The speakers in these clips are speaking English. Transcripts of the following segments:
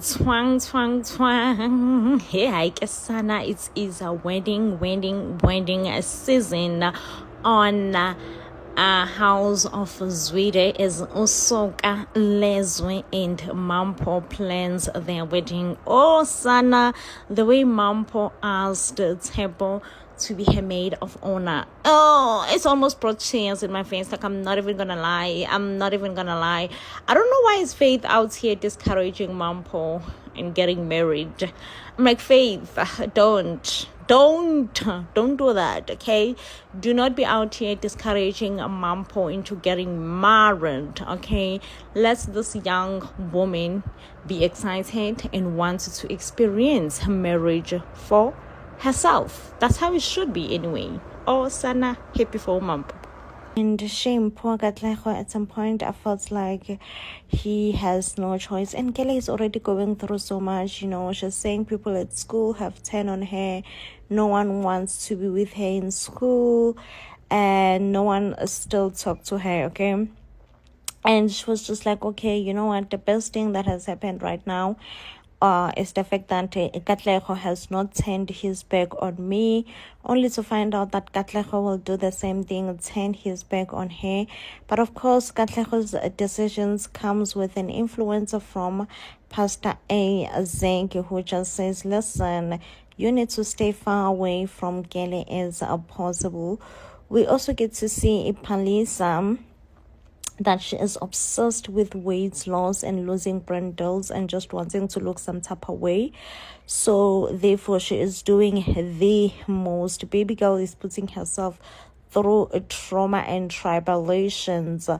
Twang. Hey, I guess Sana, it is a wedding season on House of Zwide is Usoka, Leswe, and Mampo plans their wedding. Oh, Sana, the way Mampo asked Tebo to be her maid of honor. Oh, it's almost brought tears in my face. Like, I'm not even gonna lie. I don't know why is Faith out here discouraging Mampo and getting married. I'm like, Faith, don't do that, okay? Do not be out here discouraging a Mampo into getting married, okay? Let this young woman be excited and want to experience marriage for herself. That's how it should be anyway. Oh, Sana, happy for Mampo. And shame, poor Gatlejo, at some point I felt like he has no choice. And Kelly is already going through so much, she's saying people at school have turned on her. No one wants to be with her in school. And no one still talked to her, okay? And she was just like, okay, you know what? The best thing that has happened right now is the fact that Katlego has not turned his back on me, only to find out that Katlego will do the same thing, turn his back on her. But of course, Katlego's decisions comes with an influencer from Pastor A. Zenke, who just says, listen, you need to stay far away from Gele as possible. We also get to see Ipalisa, that she is obsessed with weight loss and losing brand deals and just wanting to look some type of way. So therefore she is doing the most. Baby girl is putting herself through a trauma and tribulations.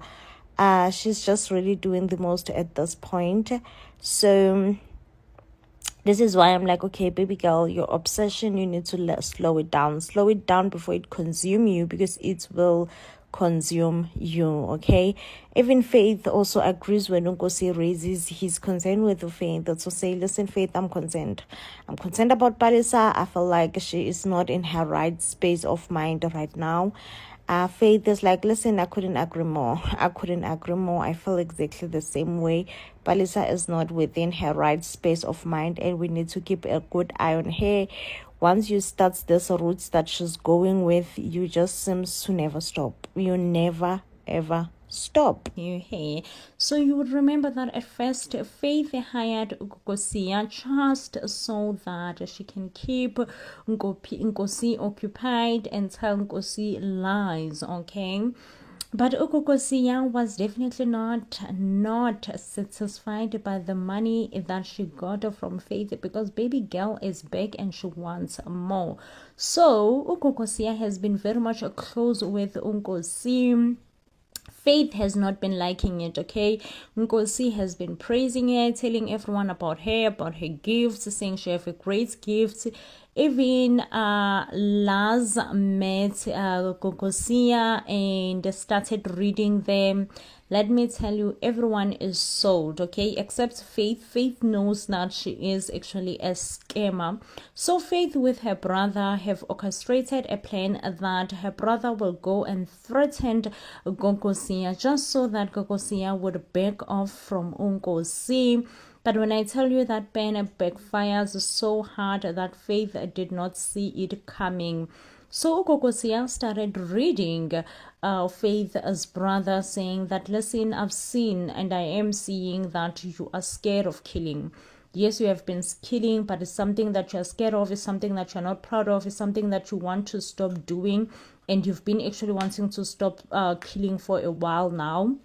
She's just really doing the most at this point. So this is why I'm like, okay, baby girl, your obsession, you need to slow it down before it consume you, because it will consume you, okay? Even Faith also agrees when Nkosi raises his concern with Faith, to say, listen, Faith, I'm concerned about Palisa. I feel like she is not in her right space of mind right now. Faith is like, listen, I couldn't agree more. I feel exactly the same way. Palisa is not within her right space of mind, and we need to keep a good eye on her. Once you start this route that she's going with, you just seems to never stop. You never ever stop. So you would remember that at first Faith hired Ugogosia just so that she can keep Ngosi occupied and tell Ngosi lies, okay? But Ugogosia was definitely not satisfied by the money that she got from Faith, because baby girl is back and she wants more. So Ugogosia has been very much close with Ngosi. Faith has not been liking it, okay? Nkosi has been praising her, telling everyone about her gifts, saying she have a great gift. Even Laz met Kokosia and started reading them. Let me tell you, everyone is sold, okay? Except Faith. Faith knows that she is actually a scammer. So Faith with her brother have orchestrated a plan that her brother will go and threaten Gogosia just so that Gogosia would back off from Unkosi. But when I tell you that plan backfires so hard that Faith did not see it coming. So Ugogosia started reading Faith's brother, saying that, listen, I've seen and I am seeing that you are scared of killing. Yes, you have been killing, but it's something that you're scared of, it's something that you're not proud of, it's something that you want to stop doing, and you've been actually wanting to stop killing for a while now.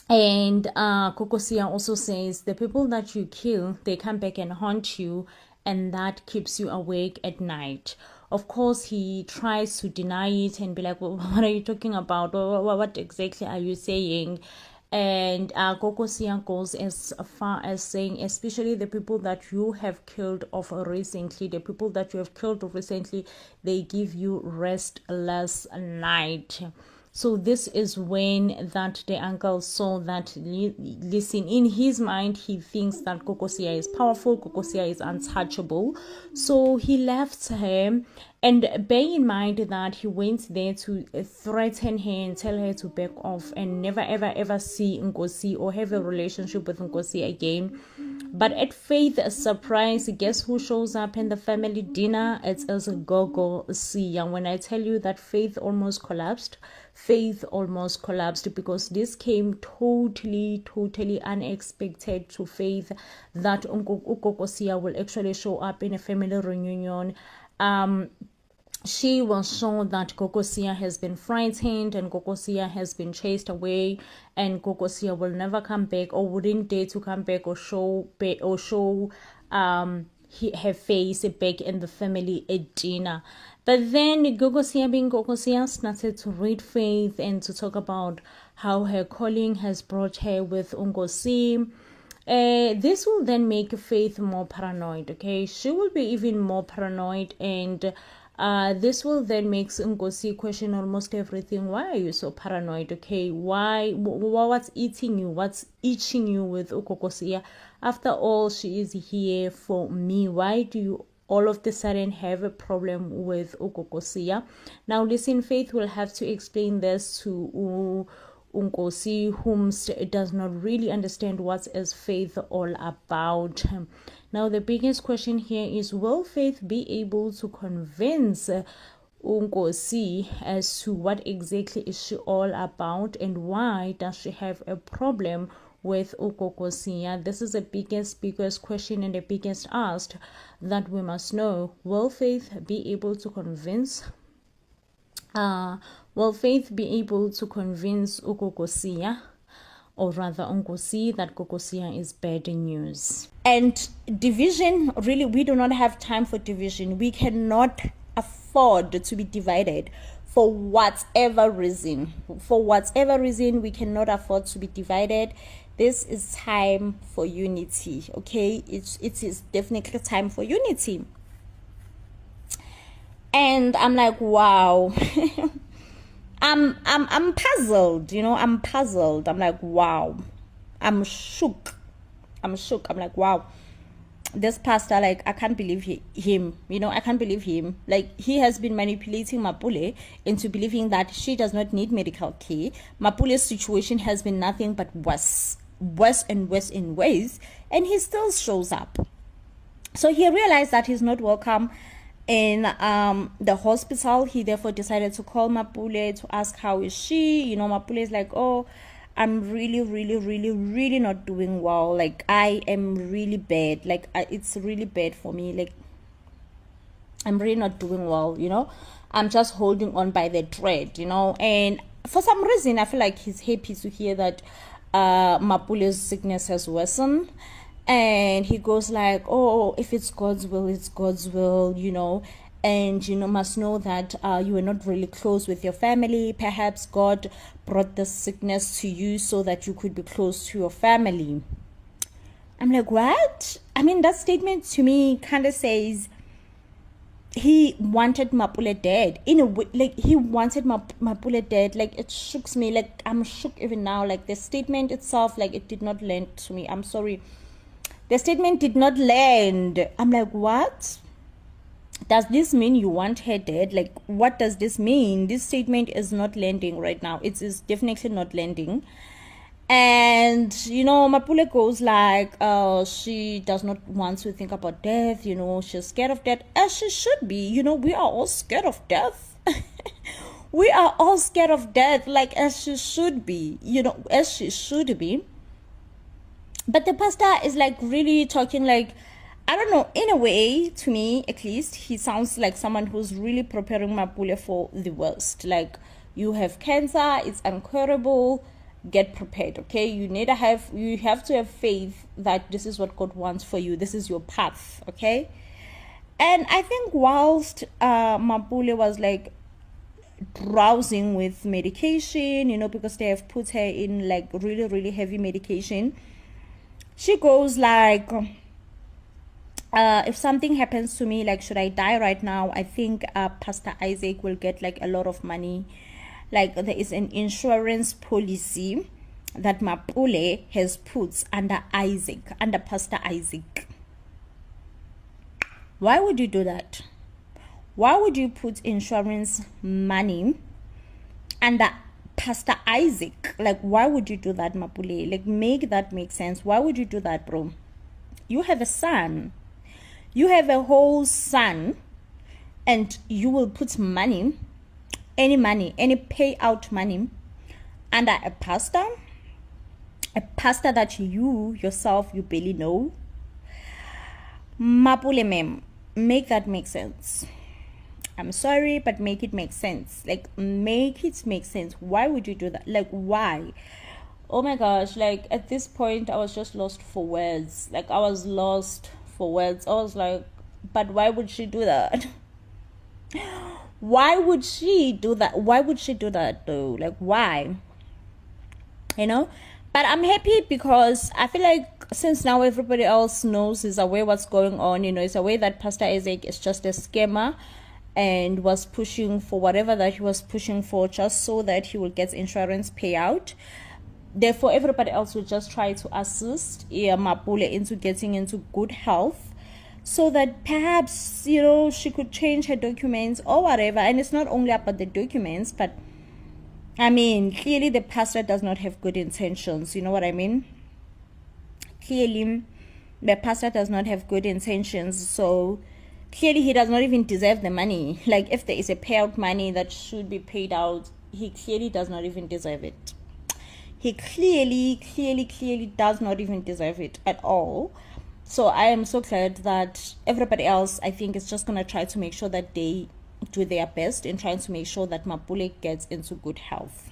And Kokosia also says the people that you kill, they come back and haunt you, and that keeps you awake at night. Of course, he tries to deny it and be like, well, what are you talking about? What exactly are you saying? And Kokosia goes as far as saying, especially the people that you have killed recently, they give you restless night. So this is when that the uncle saw that, listen, in his mind, he thinks that Kokosia is powerful, Kokosia is untouchable. So he left her, and bear in mind that he went there to threaten her and tell her to back off and never ever see Nkosi or have a relationship with Nkosi again. But at Faith's surprise, guess who shows up in the family dinner? It's as Gogo Sia. When I tell you that Faith almost collapsed because this came totally unexpected to Faith, that Gogo Sia will actually show up in a family reunion. She was shown that Gogosia has been frightened and Gogosia has been chased away, and Gogosia will never come back, or wouldn't dare to come back or show her face back in the family at dinner. But then Gogosia, being Gogosia, started to read Faith and to talk about how her calling has brought her with Ungosi. This will then make Faith more paranoid. Okay, she will be even more paranoid, and this will then make Ngosi question almost everything. Why are you so paranoid? Okay, what's eating you? What's itching you with Ukokosia? After all, she is here for me. Why do you all of the sudden have a problem with Ukokosia? Now listen, Faith will have to explain this to Unkosi, whom does not really understand what is Faith all about. Now the biggest question here is, will Faith be able to convince Unkosi as to what exactly is she all about, and why does she have a problem with Ukokosia? This is the biggest question and the biggest ask that we must know. Will Faith be able to convince Ukokosia, or rather Unkosi, that Kokosia is bad news? And division, really, we do not have time for division. We cannot afford to be divided for whatever reason. We cannot afford to be divided. This is time for unity, okay? It is definitely time for unity. And I'm like, wow. I'm puzzled, I'm puzzled. I'm like, wow. I'm shook. I'm like, wow. This pastor, like, I can't believe him. I can't believe him. Like, he has been manipulating Mapule into believing that she does not need medical care. Mapule's situation has been nothing but worse and worse in ways, and he still shows up. So he realized that he's not welcome in the hospital. He therefore decided to call Mapule to ask how is she. Mapule is like, oh, I'm really not doing well. Like, I am really bad. Like, it's really bad for me. Like, I'm really not doing well, I'm just holding on by the thread, and for some reason I feel like he's happy to hear that Mapule's sickness has worsened. And he goes like, oh, if it's God's will, it's God's will, and must know that you were not really close with your family. Perhaps God brought this sickness to you so that you could be close to your family. I'm like, what? I mean, that statement to me kind of says he wanted Mapule dead. In a way, like, he wanted Mapule dead. Like, it shooks me. Like, I'm shook even now. Like, the statement itself, like, it did not land to me. I'm sorry. The statement did not land. I'm like, what? Does this mean you want her dead? Like, what does this mean? This statement is not landing right now. It is definitely not landing. And, Mapule goes like, she does not want to think about death. She's scared of death, as she should be. We are all scared of death. We are all scared of death, like, as she should be, as she should be. But the pastor is like really talking like, I don't know, in a way, to me at least, he sounds like someone who's really preparing Mapule for the worst. Like, you have cancer, it's incurable, get prepared, okay? You have to have faith that this is what God wants for you. This is your path, okay? And I think whilst Mapule was like drowsing with medication, because they have put her in like really heavy medication, she goes like, if something happens to me, like, should I die right now, I think Pastor Isaac will get like a lot of money. Like, there is an insurance policy that Mapule has put under Pastor Isaac. Why would you do that? Why would you put insurance money under Pastor Isaac? Like, why would you do that, Mapule? Like, make that make sense. Why would you do that, bro? You have a son. You have a whole son, and you will put money, any payout money, under a pastor that you yourself, you barely know. Mapule mem, make that make sense. I'm sorry, but make it make sense. Like, make it make sense. Why would you do that? Like, why? Oh my gosh, like, at this point, I was just lost for words. Like, I was lost for words. I was like, but why would she do that? Why would she do that? Why would she do that, though? Like, why? You know? But I'm happy because I feel like since now everybody else knows, is aware what's going on, you know, it's aware that Pastor Isaac is just a scammer and was pushing for whatever that he was pushing for just so that he will get insurance payout. Therefore, everybody else will just try to assist Mapule into getting into good health so that perhaps, you know, she could change her documents or whatever. And it's not only about the documents, but I mean, clearly the pastor does not have good intentions. You know what I mean? Clearly, the pastor does not have good intentions. So, clearly he does not even deserve the money. Like, if there is a payout money that should be paid out, he clearly does not even deserve it. He clearly does not even deserve it at all. So I am so glad that everybody else, I think, is just going to try to make sure that they do their best in trying to make sure that Mapule gets into good health.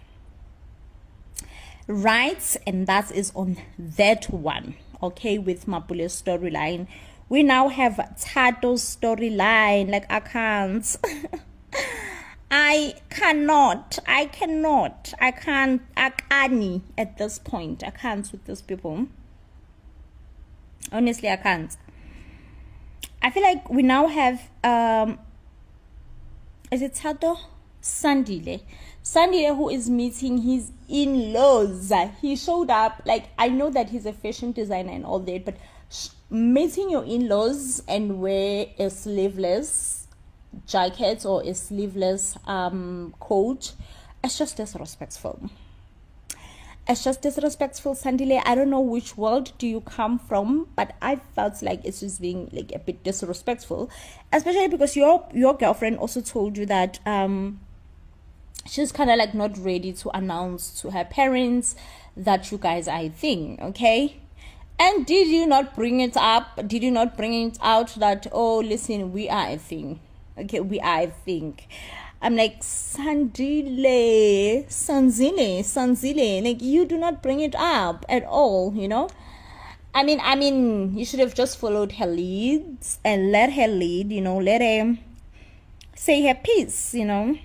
Right? And that is on that one. Okay, with Mapule's storyline. We now have Tato's storyline. Like, I can't. I can't at this point. I can't with these people. Honestly, I can't. I feel like we now have is it Tato? Sandile, who is meeting his in-laws. He showed up. Like, I know that he's a fashion designer and all that, but meeting your in-laws and wear a sleeveless jacket or a sleeveless coat, it's just disrespectful. It's just disrespectful, Sandile. I don't know which world do you come from, but I felt like it's just being like a bit disrespectful, especially because your girlfriend also told you that she's kind of like not ready to announce to her parents that you guys are a thing, okay? And did you not bring it up? Did you not bring it out that, oh, listen, we are a thing, okay? We are a thing. I'm like, Sanzile, like, you do not bring it up at all, you know? I mean, you should have just followed her leads and let her lead, you know, let her say her piece, you know?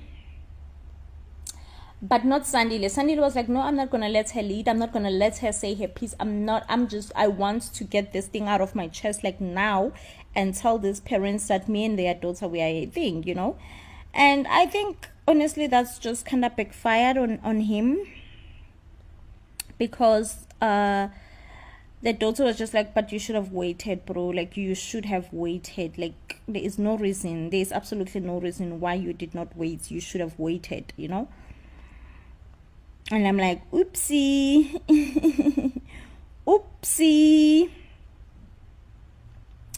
But not Sandile. Sandile was like, no, I'm not going to let her lead. I'm not going to let her say her piece. I want to get this thing out of my chest, like, now, and tell these parents that me and their daughter, we are a thing, you know? And I think, honestly, that's just kind of backfired on him. Because the daughter was just like, but you should have waited, bro. Like, you should have waited. Like, there is no reason. There is absolutely no reason why you did not wait. You should have waited, you know? And I'm like, oopsie. Oopsie.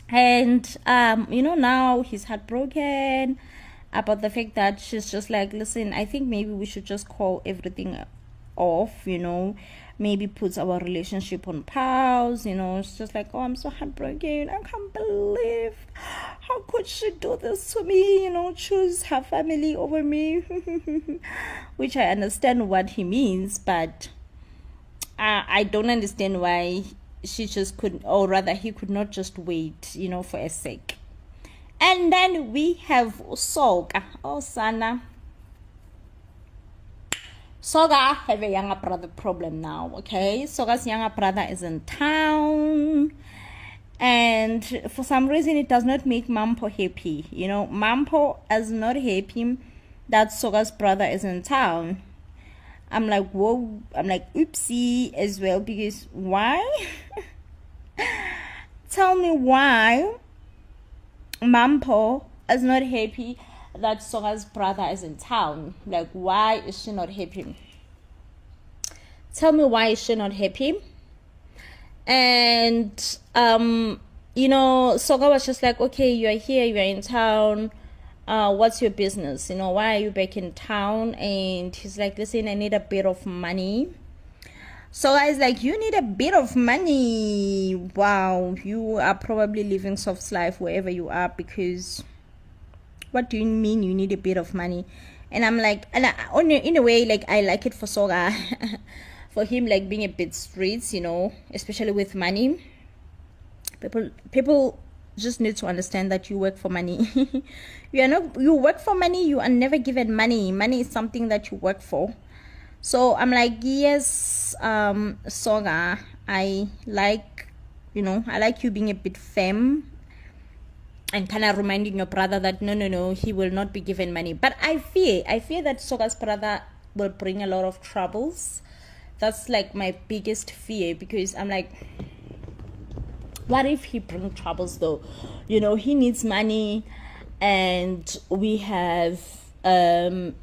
And, you know, now he's heartbroken about the fact that she's just like, listen, I think maybe we should just call everything off, you know, maybe put our relationship on pause, you know. It's just like, oh, I'm so heartbroken. I can't believe, how could she do this to me, you know, choose her family over me. Which I understand what he means, but I don't understand why she just couldn't, or rather he could not just wait, you know, for a sec. And then we have Soga. Oh, Sana. Soga have a younger brother problem now, okay? Soga's younger brother is in town. And for some reason, it does not make Mampo happy. You know, Mampo is not happy that Soga's brother is in town. I'm like, whoa. I'm like, oopsie as well. Because why? Tell me why Mampo is not happy that Soga's brother is in town. Like, why is she not happy? Tell me why is she not happy? And Soga was just like, okay, you're here, you're in town, what's your business, why are you back in town? And he's like, listen, I need a bit of money. So I was like, you need a bit of money? Wow, you are probably living soft life wherever you are, because what do you mean you need a bit of money? And I'm like, in a way, like, I like it for Soga, for him, like, being a bit streets, especially with money. People just need to understand that you work for money. You work for money, you are never given money. Money is something that you work for. So I'm like, yes, Soga, I like you being a bit femme and kind of reminding your brother that no, he will not be given money. But I fear that Soga's brother will bring a lot of troubles. That's like my biggest fear, because I'm like, what if he brings troubles though? He needs money, and we have the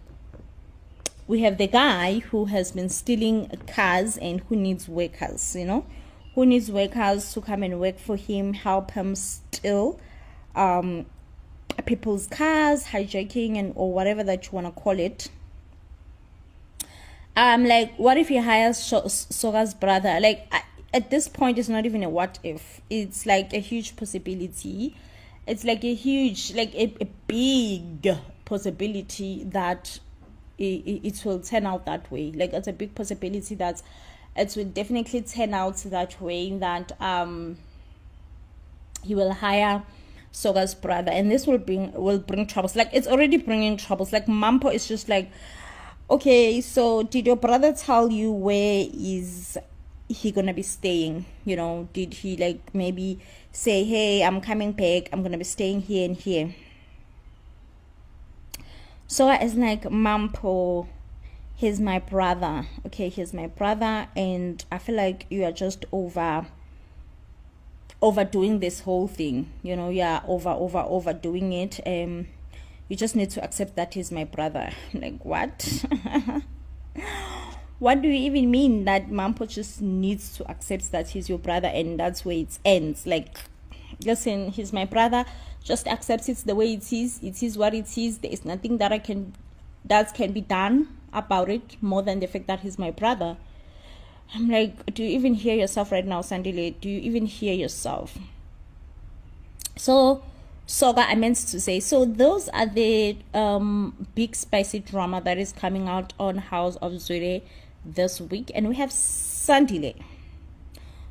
guy who has been stealing cars and who needs workers, who needs workers to come and work for him, help him steal people's cars, hijacking or whatever that you want to call it. Like, what if he hires Soga's brother? Like, at this point, it's not even a what if. It's like a huge possibility. It's like a huge, like a big possibility that it will turn out that way. Like, it's a big possibility that it will definitely turn out that way, that he will hire Soga's brother, and this will bring troubles. Like, it's already bringing troubles. Like, Mampo is just like, okay, so did your brother tell you where is he gonna be staying? Did he like maybe say, hey, I'm coming back, I'm gonna be staying here and here? So it's like, Mampo, he's my brother. Okay, he's my brother, and I feel like you are just overdoing this whole thing. Yeah, overdoing it. You just need to accept that he's my brother. Like, what? What do you even mean that Mampo just needs to accept that he's your brother and that's where it ends? Like, listen, he's my brother, just accept it the way it is. It is what it is. There is nothing that can be done about it more than the fact that he's my brother. I'm like, do you even hear yourself right now, Sandile? Do you even hear yourself? So Soga, I meant to say, so those are the big spicy drama that is coming out on House of Zwide this week. And we have Sandile,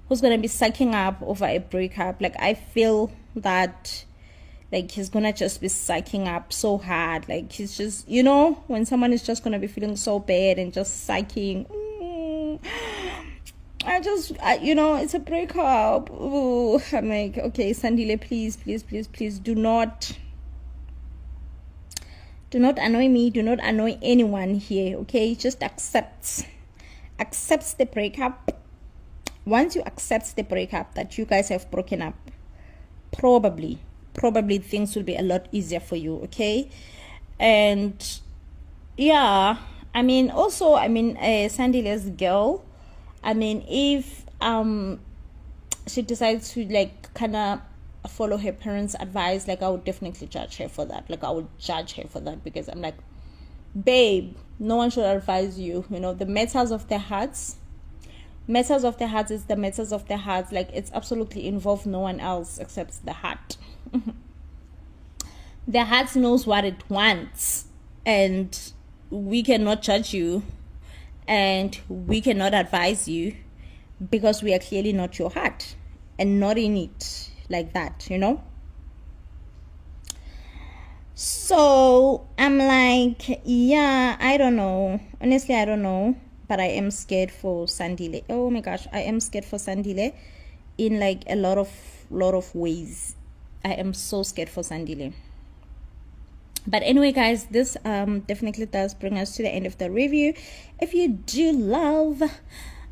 who's gonna be sucking up over a breakup. Like, I feel that, like, he's gonna just be sucking up so hard. Like, he's just, when someone is just gonna be feeling so bad and just sucking. It's a breakup. Ooh, I'm like, okay, Sandile, please do not annoy me. Do not annoy anyone here. Okay, just accept the breakup. Once you accept the breakup, that you guys have broken up, probably things will be a lot easier for you. Okay, and yeah, Sandile's girl, if she decides to like kind of follow her parents' advice, like, I would definitely judge her for that. Like, I would judge her for that, because I'm like, babe, no one should advise you. The matters of the hearts is the matters of the hearts. Like, it's absolutely involved no one else except the heart. The heart knows what it wants, and we cannot judge you, and we cannot advise you, because we are clearly not your heart and not in it like that. So I'm like, yeah, I don't know. Honestly, I don't know, but I am scared for Sandile. Oh my gosh, I am scared for Sandile in like a lot of ways. I am so scared for Sandile. But anyway, guys, this definitely does bring us to the end of the review. If you do love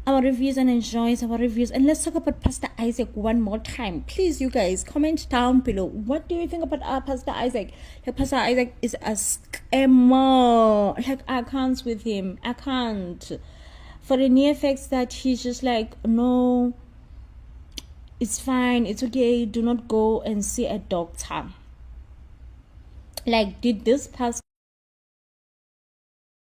our reviews and enjoys our reviews, and let's talk about Pastor Isaac one more time, please, you guys, comment down below. What do you think about our Pastor Isaac? Like, Pastor Isaac is a scammer. Like, I can't with him. I can't. For the near effects that he's just like, no, it's fine, it's okay, do not go and see a doctor. Like, did this person